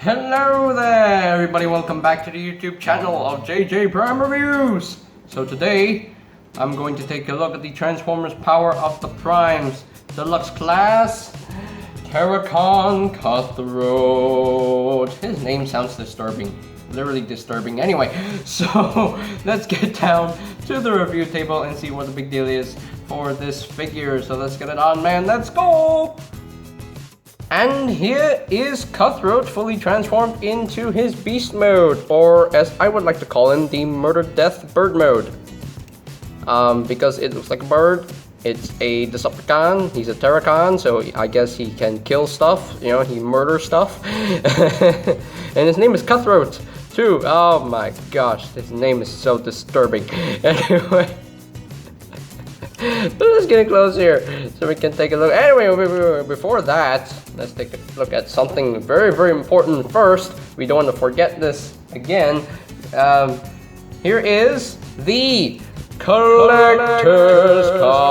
Hello there everybody, welcome back to the YouTube channel of JJ Prime Reviews. So today, I'm going to take a look at the Transformers Power of the Primes Deluxe Class Terrorcon Cutthroat. His name sounds disturbing, literally disturbing. Anyway, so let's get down to the review table and see what the big deal is for this figure. So let's get it on, man, let's go! And here is Cutthroat fully transformed into his beast mode, or as I would like to call him, the murder death bird mode. Because it looks like a bird, it's a Decepticon, he's a Terrorcon, so I guess he can kill stuff, you know, he murders stuff. And his name is Cutthroat too. Oh my gosh, his name is so disturbing. Anyway. Let's get close here so we can take a look. Anyway, before that, let's take a look at something very important first. We don't want to forget this again. Here is the collector's card.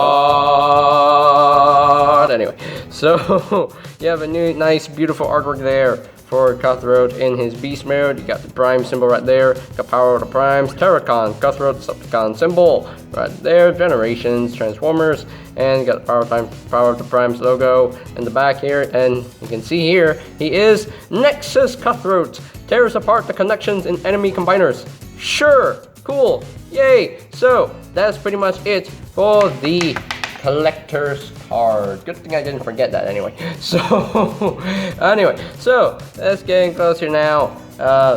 Anyway, so you have a new, nice, beautiful artwork there for Cutthroat in his beast mode. You got the prime symbol right there, got power of the primes, Terrorcon, Cutthroat, Decepticon symbol right there, generations, transformers, and you got power of the primes logo in the back here. And you can see here, he is Nexus Cutthroat, tears apart the connections in enemy combiners. Sure, cool, yay. So that's pretty much it for the collector's card. Good thing I didn't forget that anyway. So so let's get in closer now.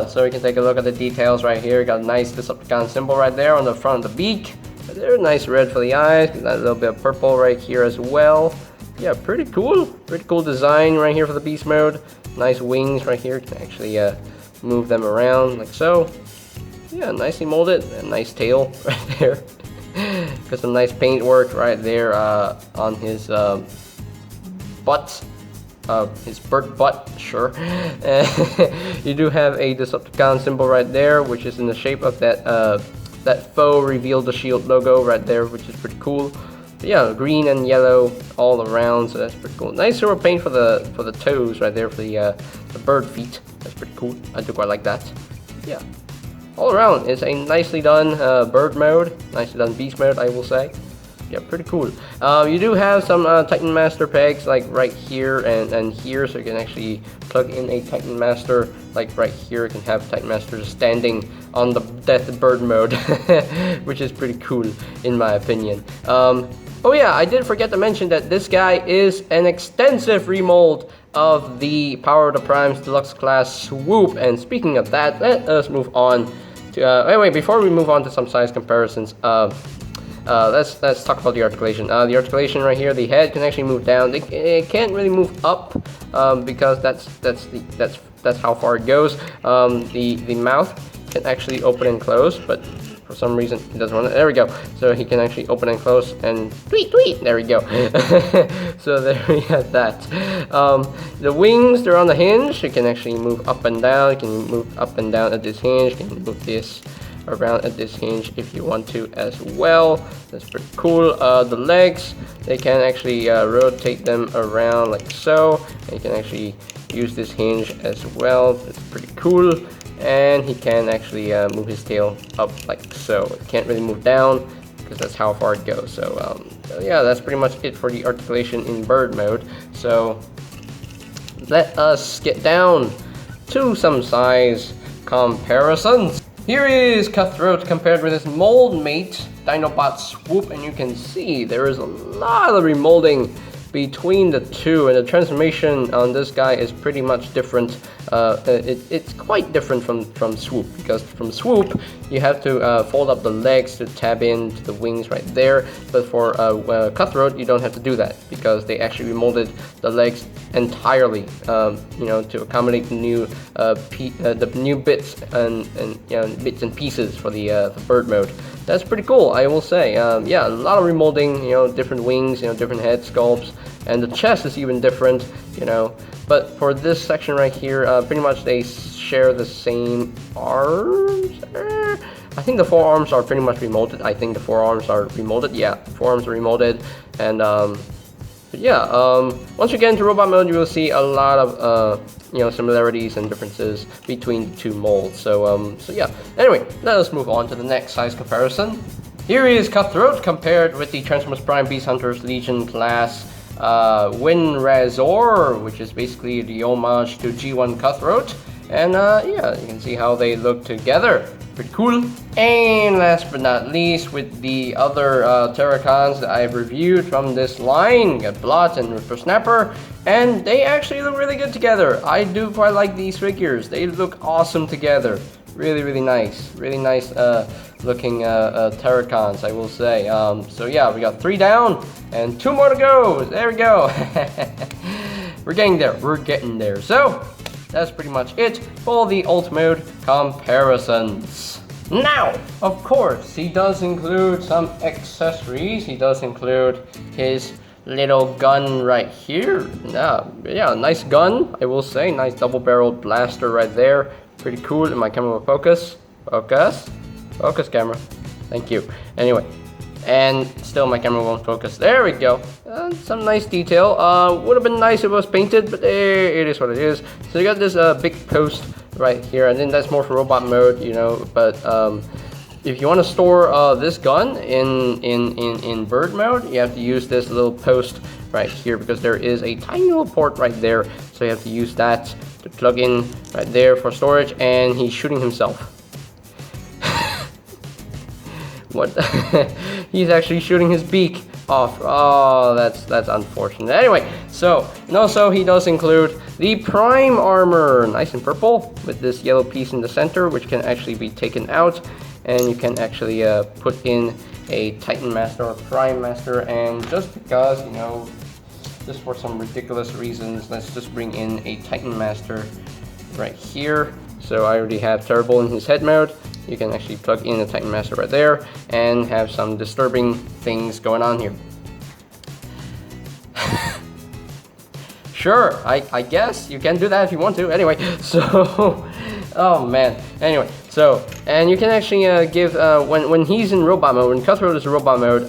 So we can take a look at the details right here. Got a nice Decepticon symbol right there on the front of the beak. There's nice red for the eyes. Got a little bit of purple right here as well. Yeah, pretty cool. Pretty cool design right here for the beast mode. Nice wings right here. You can actually move them around like so. Yeah, nicely molded. A nice tail right there. Got some nice paint work right there on his butt, his bird butt, sure. You do have a Decepticon symbol right there, which is in the shape of that that faux reveal the shield logo right there, which is pretty cool. But yeah, green and yellow all around, so that's pretty cool. Nice silver paint for the toes right there for the bird feet. That's pretty cool. I do quite like that. Yeah. All around, it's a nicely done bird mode, nicely done beast mode, I will say. Yeah, pretty cool. You do have some Titan Master pegs like right here and here, so you can actually plug in a Titan Master like right here. You can have Titan Master standing on the death bird mode, which is pretty cool in my opinion. Oh yeah, I did forget to mention that this guy is an extensive remold of the Power of the Primes Deluxe Class Swoop. And speaking of that, let us move on to anyway, before we move on to some size comparisons, let's talk about the articulation. The articulation right here, the head can actually move down. It can't really move up because that's how far it goes. The mouth can actually open and close, but for some reason it doesn't want to. There we go. So he can actually open and close and tweet. There we go. So there we have that. The wings, they're on the hinge. You can actually move up and down. You can move up and down at this hinge. You can move this around at this hinge if you want to as well. That's pretty cool. The legs, they can actually rotate them around like so. And you can actually use this hinge as well. It's pretty cool. And he can actually move his tail up like so. It can't really move down because that's how far it goes. So yeah, that's pretty much it for the articulation in bird mode. So let us get down to some size comparisons. Here is Cutthroat compared with his mold mate Dinobot Swoop, and you can see there is a lot of remolding between the two, and the transformation on this guy is pretty much different. It's quite different from Swoop, because from Swoop you have to fold up the legs to tab into the wings right there, but for Cutthroat you don't have to do that because they actually remolded the legs entirely, you know, to accommodate the new bits and you know, bits and pieces for the bird mode. That's pretty cool, I will say. Yeah, a lot of remolding, you know, different wings, you know, different head sculpts, and the chest is even different, you know. But for this section right here, pretty much they share the same arms. I think the forearms are pretty much remolded. I think the forearms are remolded. Yeah, the forearms are remolded, and But yeah, once we get into robot mode, you will see a lot of similarities and differences between the two molds. So yeah. Anyway, let us move on to the next size comparison. Here is Cutthroat compared with the Transformers Prime Beast Hunters Legion class Winrazor, which is basically the homage to G1 Cutthroat. And yeah, you can see how they look together. Pretty cool. And last but not least, with the other Terrorcons that I've reviewed from this line, we got Blot and Whippersnapper, and they actually look really good together. I do quite like these figures. They look awesome together. Really, really nice. Really nice looking Terrorcons, I will say. So yeah, we got 3 down and 2 more to go. There we go. We're getting there. We're getting there. So that's pretty much it for the alt mode comparisons. Now, of course, he does include some accessories. He does include his little gun right here. Yeah, nice gun, I will say. Nice double-barreled blaster right there. Pretty cool. And my camera will focus. Focus camera. Thank you. Anyway. And still my camera won't focus. There we go. Some nice detail. Would have been nice if it was painted, but it is what it is. So you got this big post right here, and then that's more for robot mode, you know. But if you want to store this gun in bird mode, you have to use this little post right here, because there is a tiny little port right there. So you have to use that to plug in right there for storage, and he's shooting himself. What? He's actually shooting his beak off. Oh, that's unfortunate. Anyway, so, and also he does include the Prime Armor, nice and purple, with this yellow piece in the center, which can actually be taken out, and you can actually put in a Titan Master or Prime Master. And just because, you know, just for some ridiculous reasons, let's just bring in a Titan Master right here. So I already have Terrible in his head mode. You can actually plug in the Titan Master right there and have some disturbing things going on here. Sure, I guess you can do that if you want to. Anyway, so, oh man. Anyway, so, and you can actually give, when he's in robot mode, when Cutthroat is in robot mode,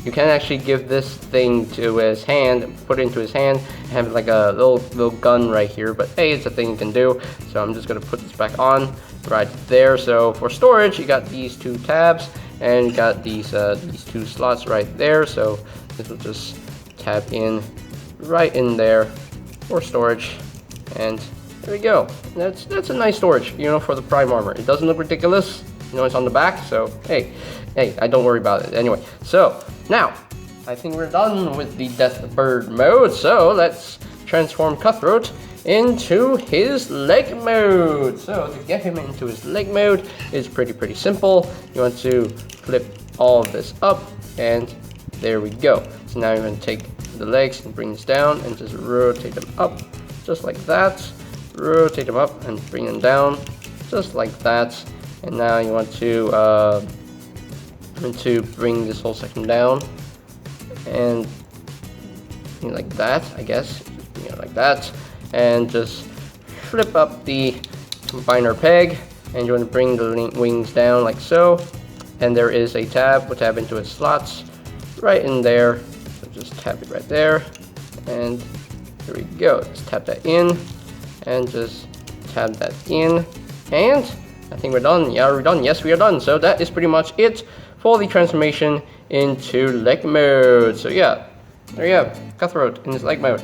you can actually give this thing to his hand, put it into his hand, and have like a little gun right here. But hey, it's a thing you can do. So I'm just gonna put this back on right there. So for storage, you got these 2 tabs, and you got these 2 slots right there. So this will just tab in right in there for storage, and there we go. That's a nice storage, you know, for the Prime Armor. It doesn't look ridiculous, you know, it's on the back. So hey, I don't worry about it. Anyway, so now I think we're done with the Death Bird mode. So let's transform Cutthroat into his leg mode. So to get him into his leg mode is pretty simple. You want to flip all of this up, and there we go. So now you're going to take the legs and bring this down and just rotate them up just like that. Rotate them up and bring them down just like that. And now you want to bring this whole section down and like that, I guess, you know, like that. And just flip up the combiner peg, and you want to bring the wings down like so. And there is a tab, we'll tab into its slots right in there. So just tap it right there, and there we go. Just tap that in, and just tab that in, and I think we're done. Yeah, we're done. Yes, we are done. So that is pretty much it for the transformation into leg mode. So yeah, there you have Cutthroat in his leg mode.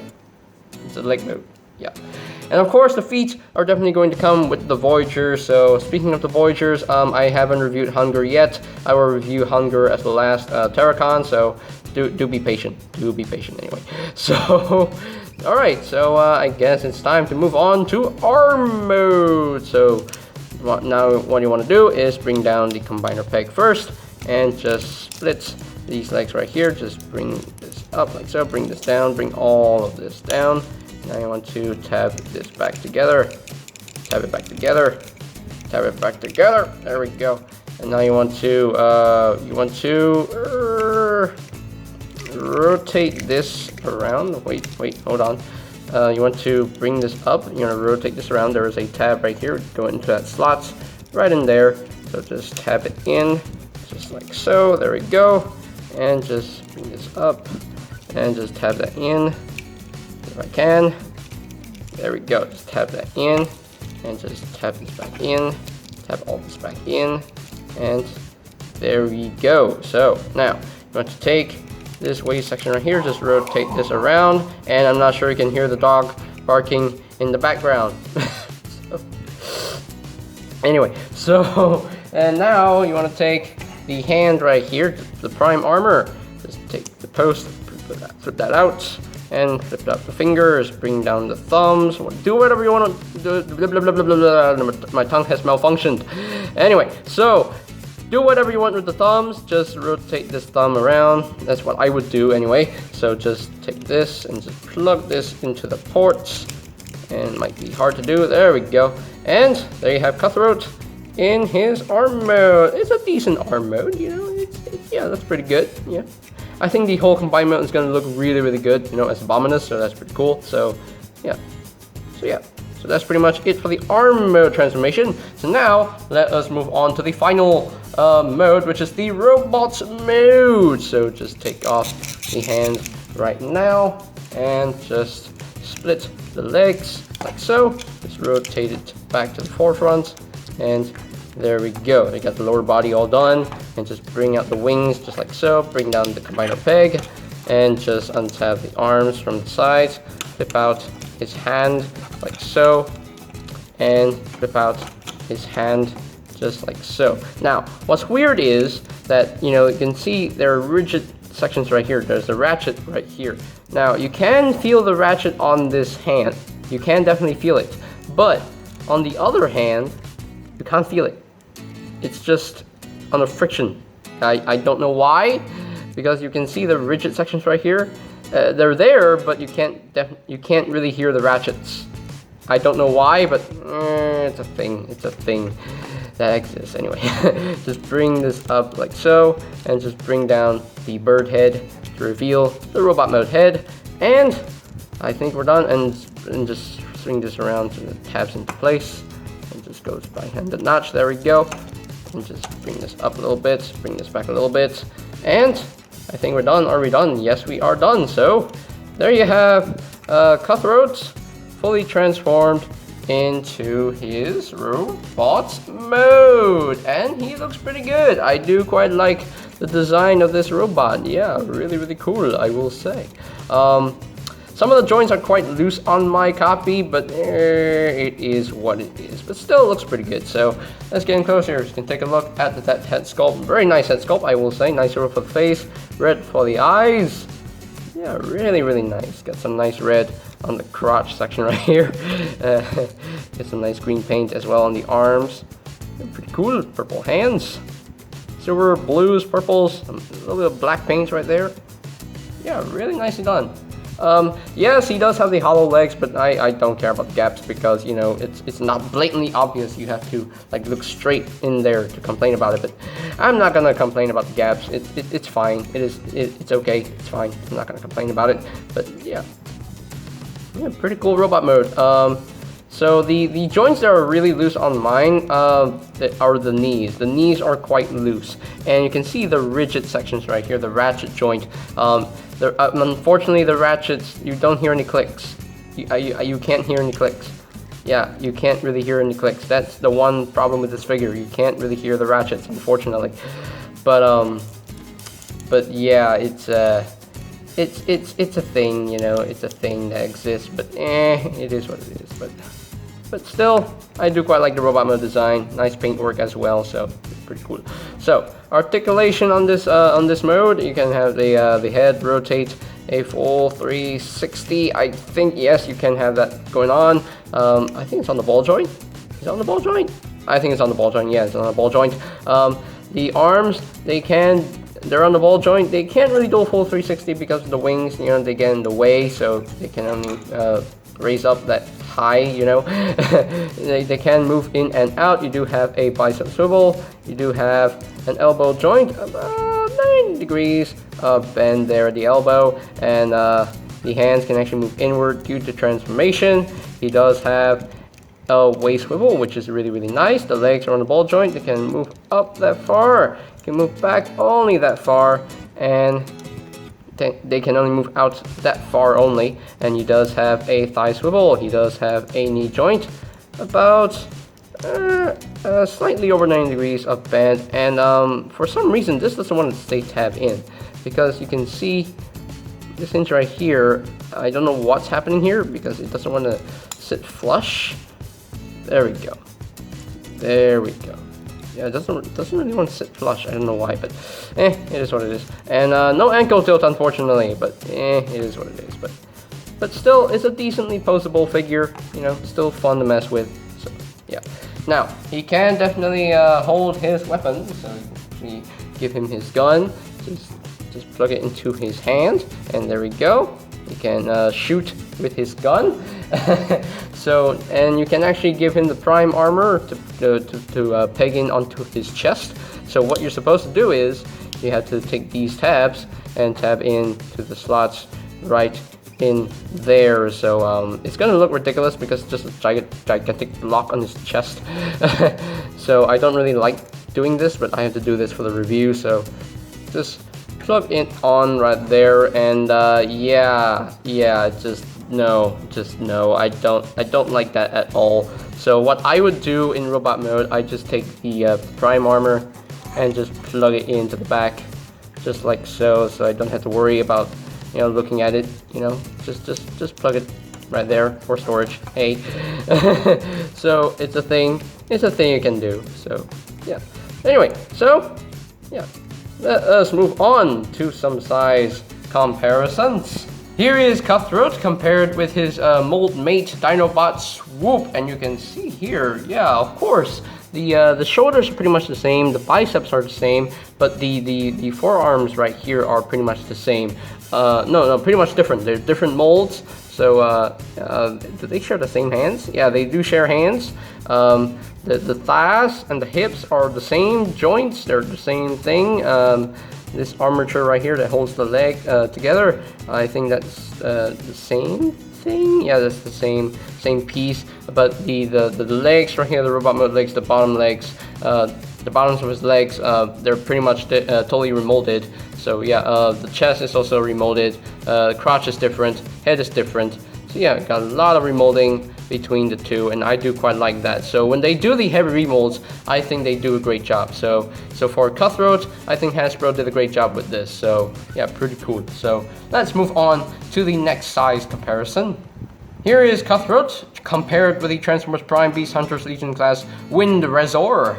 It's a leg mode. Yeah. And of course, the feet are definitely going to come with the Voyager. So speaking of the Voyagers, I haven't reviewed Hunger yet. I will review Hunger as the last TerrorCon, so do be patient. Do be patient anyway. So, alright, so I guess it's time to move on to arm mode. So now what you want to do is bring down the combiner peg first, and just split these legs right here. Just bring this up like so, bring this down, bring all of this down. Now you want to tab this back together, tab it back together, tab it back together. There we go. And now you want to rotate this around. Wait, hold on. You want to bring this up. You want to rotate this around. There is a tab right here. Go into that slot, right in there. So just tab it in, just like so. There we go. And just bring this up and just tap that in if I can. There we go, just tap that in, and just tap this back in, tap all this back in, and there we go. So now you want to take this waist section right here, just rotate this around, and I'm not sure you can hear the dog barking in the background. Anyway, so, and now you want to take the hand right here, the prime armor, just take the post, flip that out, and flip out the fingers, bring down the thumbs, do whatever you want to do, blah, blah, blah, blah, blah, blah. My tongue has malfunctioned. Anyway, so, do whatever you want with the thumbs, just rotate this thumb around, that's what I would do anyway. So just take this and just plug this into the ports, and it might be hard to do, there we go. And there you have Cutthroat in his arm mode. It's a decent arm mode, you know, yeah, that's pretty good, yeah. I think the whole combined mode is going to look really, really good, you know, as Abominus, so that's pretty cool, so yeah. So that's pretty much it for the arm mode transformation. So now, let us move on to the final mode, which is the robots mode. So just take off the hand right now, and just split the legs like so. Just rotate it back to the forefront, and there we go. We got the lower body all done, and just bring out the wings just like so. Bring down the combiner peg, and just untap the arms from the sides. Flip out his hand like so, and flip out his hand just like so. Now, what's weird is that, you know, you can see there are rigid sections right here. There's the ratchet right here. Now, you can feel the ratchet on this hand. You can definitely feel it. But on the other hand, you can't feel it. It's just on a friction. I don't know why, because you can see the rigid sections right here. They're there, but you can't really hear the ratchets. I don't know why, but it's a thing. It's a thing that exists anyway. Just bring this up like so, and just bring down the bird head to reveal the robot mode head. And I think we're done. And just swing this around so it tabs into place, and just goes behind the notch. There we go. And just bring this up a little bit, bring this back a little bit, and I think we're done. Are we done? Yes, we are done. So there you have Cutthroat fully transformed into his robot mode, and he looks pretty good. I do quite like the design of this robot. Yeah, really, really cool, I will say. Some of the joints are quite loose on my copy, but it is what it is. But still looks pretty good. So let's get in closer. You can take a look at that head sculpt. Very nice head sculpt, I will say. Nice for the face, red for the eyes. Yeah, really, really nice. Got some nice red on the crotch section right here. Get some nice green paint as well on the arms. Pretty cool. Purple hands. Silver, blues, purples. A little bit of black paints right there. Yeah, really nicely done. Yes, he does have the hollow legs, but I don't care about the gaps, because, you know, it's not blatantly obvious. You have to like look straight in there to complain about it. But I'm not gonna complain about the gaps. It's fine. It's okay. It's fine. I'm not gonna complain about it. But yeah, pretty cool robot mode. So the joints that are really loose on mine are the knees. The knees are quite loose, and you can see the rigid sections right here, the ratchet joint. Unfortunately, the ratchets, you don't hear any clicks. You can't hear any clicks. Yeah, you can't really hear any clicks. That's the one problem with this figure. You can't really hear the ratchets, unfortunately. But yeah, it's a thing, you know. It's a thing that exists. But it is what it is. But still, I do quite like the robot mode design. Nice paintwork as well, so pretty cool. So articulation on this mode, you can have the head rotate a full 360. I think, yes, you can have that going on. I think it's on the ball joint. Is it on the ball joint? I think it's on the ball joint. Yeah, it's on the ball joint. The arms, they're on the ball joint. They can't really do a full 360 because of the wings, you know, they get in the way, so they can only raise up that high, you know. they can move in and out. You do have a bicep swivel. You do have an elbow joint about 90 degrees bend there at the elbow, and the hands can actually move inward due to transformation. He does have a waist swivel, which is really, really nice. The legs are on the ball joint. They can move up that far. Can move back only that far, and they can only move out that far only, and he does have a thigh swivel, he does have a knee joint, about slightly over 90 degrees of bend, and for some reason this doesn't want to stay tabbed in, because you can see this hinge right here. I don't know what's happening here because it doesn't want to sit flush. There we go. There we go. Yeah, it doesn't really want to sit flush. I don't know why, but it is what it is. And no ankle tilt, unfortunately, but it is what it is. But still, it's a decently posable figure. You know, still fun to mess with. So yeah. Now he can definitely hold his weapon. So we give him his gun. Just plug it into his hand, and there we go. He can shoot with his gun. So, and you can actually give him the prime armor to peg in onto his chest. So what you're supposed to do is you have to take these tabs and tab in to the slots right in there. So it's gonna look ridiculous because it's just a gigantic block on his chest. So I don't really like doing this, but I have to do this for the review. So just plug it on right there, and yeah, just no, I don't like that at all. So what I would do in robot mode, I just take the prime armor and just plug it into the back, just like so I don't have to worry about, you know, looking at it. You know, just plug it right there for storage. Hey. So it's a thing you can do. So yeah, anyway, so yeah, let us move on to some size comparisons. Here is Cutthroat compared with his mold mate Dinobot Swoop, and you can see here, yeah, of course, the shoulders are pretty much the same, the biceps are the same, but the forearms right here are pretty much the same. No, pretty much different. They're different molds. So do they share the same hands? Yeah, they do share hands. The thighs and the hips are the same joints. They're the same thing. This armature right here that holds the leg together, I think that's the same thing. Yeah, that's the same piece. But the legs right here, the robot mode legs, the bottom legs, the bottoms of his legs, they're pretty much totally remolded. So yeah, the chest is also remolded. The crotch is different. Head is different. So yeah, got a lot of remolding between the two, and I do quite like that. So when they do the heavy remolds, I think they do a great job. So for Cutthroat, I think Hasbro did a great job with this. So yeah, pretty cool. So let's move on to the next size comparison. Here is Cutthroat compared with the Transformers Prime Beast Hunters Legion class Wind Razor.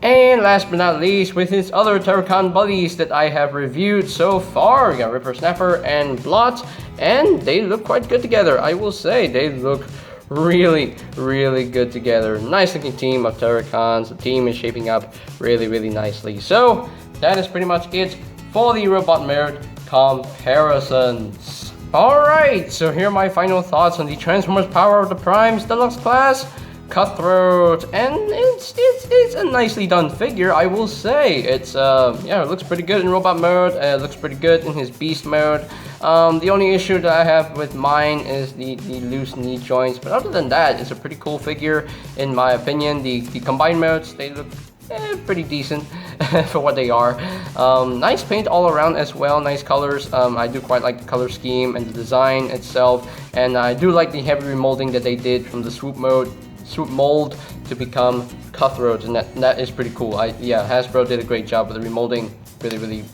And last but not least, with his other Terrorcon buddies that I have reviewed so far, we got Ripper, Snapper, and Blot, and they look quite good together. I will say they look really good together. Nice looking team of Terrorcons. The team is shaping up really nicely. So that is pretty much it for the robot mode comparisons. Alright, so here are my final thoughts on the Transformers Power of the Primes Deluxe class Cutthroat, and it's a nicely done figure, I will say. It's yeah, it looks pretty good in robot mode. It looks pretty good in his beast mode. The only issue that I have with mine is the loose knee joints, but other than that, it's a pretty cool figure in my opinion. The combined modes, they look pretty decent for what they are. Nice paint all around as well, nice colors. I do quite like the color scheme and the design itself, and I do like the heavy remolding that they did from the swoop mold to become Cutthroat, and that is pretty cool. Yeah, Hasbro did a great job with the remolding.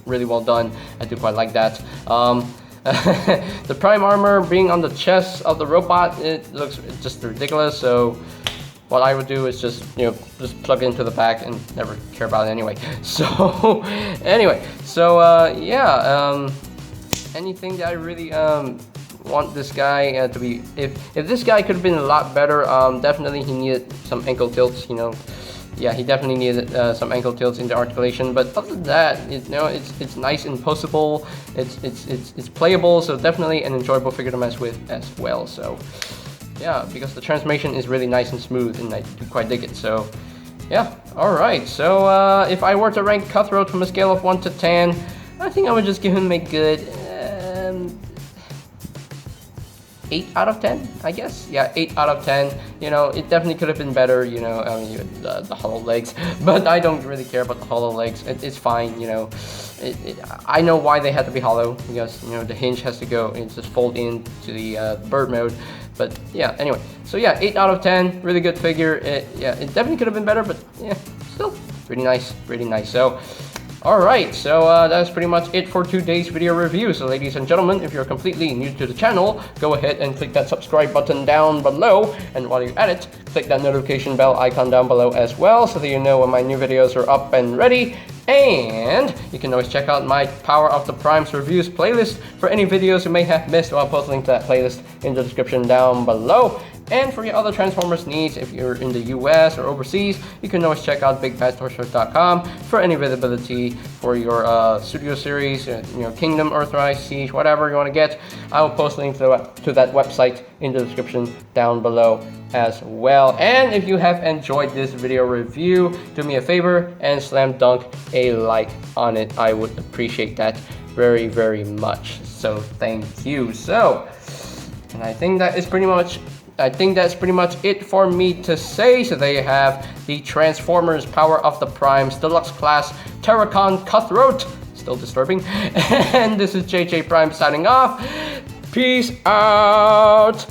Really well done. I do quite like that. The prime armor being on the chest of the robot, it looks just ridiculous. So what I would do is just plug it into the back and never care about it anyway. So anyway, so yeah, anything that I really want this guy to be, if this guy could have been a lot better, definitely he needed some ankle tilts, yeah, he definitely needed some ankle tilts in the articulation, but other than that, it's nice and posable, it's playable, so definitely an enjoyable figure to mess with as well. So yeah, because the transformation is really nice and smooth, and I do quite dig it. So yeah, alright, so if I were to rank Cutthroat from a scale of 1 to 10, I think I would just give him a good 8 out of 10, I guess. Yeah, 8 out of 10. You know, it definitely could have been better, you know, I mean, the hollow legs, but I don't really care about the hollow legs. It's fine, you know. I know why they had to be hollow, because, you know, the hinge has to go and just fold into the bird mode. But yeah, anyway, so yeah, 8 out of 10, really good figure. Yeah, it definitely could have been better, but yeah, still pretty nice, really nice. So alright, so that's pretty much it for today's video review. So ladies and gentlemen, if you're completely new to the channel, go ahead and click that subscribe button down below. And while you're at it, click that notification bell icon down below as well, so that you know when my new videos are up and ready. And you can always check out my Power of the Primes reviews playlist for any videos you may have missed. I'll post a link to that playlist in the description down below. And for your other Transformers needs, if you're in the US or overseas, you can always check out BigFatTorchShirt.com for any availability for your Studio Series, you know, Kingdom, Earthrise, Siege, whatever you want to get. I will post a link to that website in the description down below as well. And if you have enjoyed this video review, do me a favor and slam dunk a like on it. I would appreciate that very, very much. So thank you. So, and I think that's pretty much it for me to say. So there you have the Transformers Power of the Primes Deluxe Class Terrorcon Cutthroat. Still disturbing. And this is JJ Prime signing off. Peace out.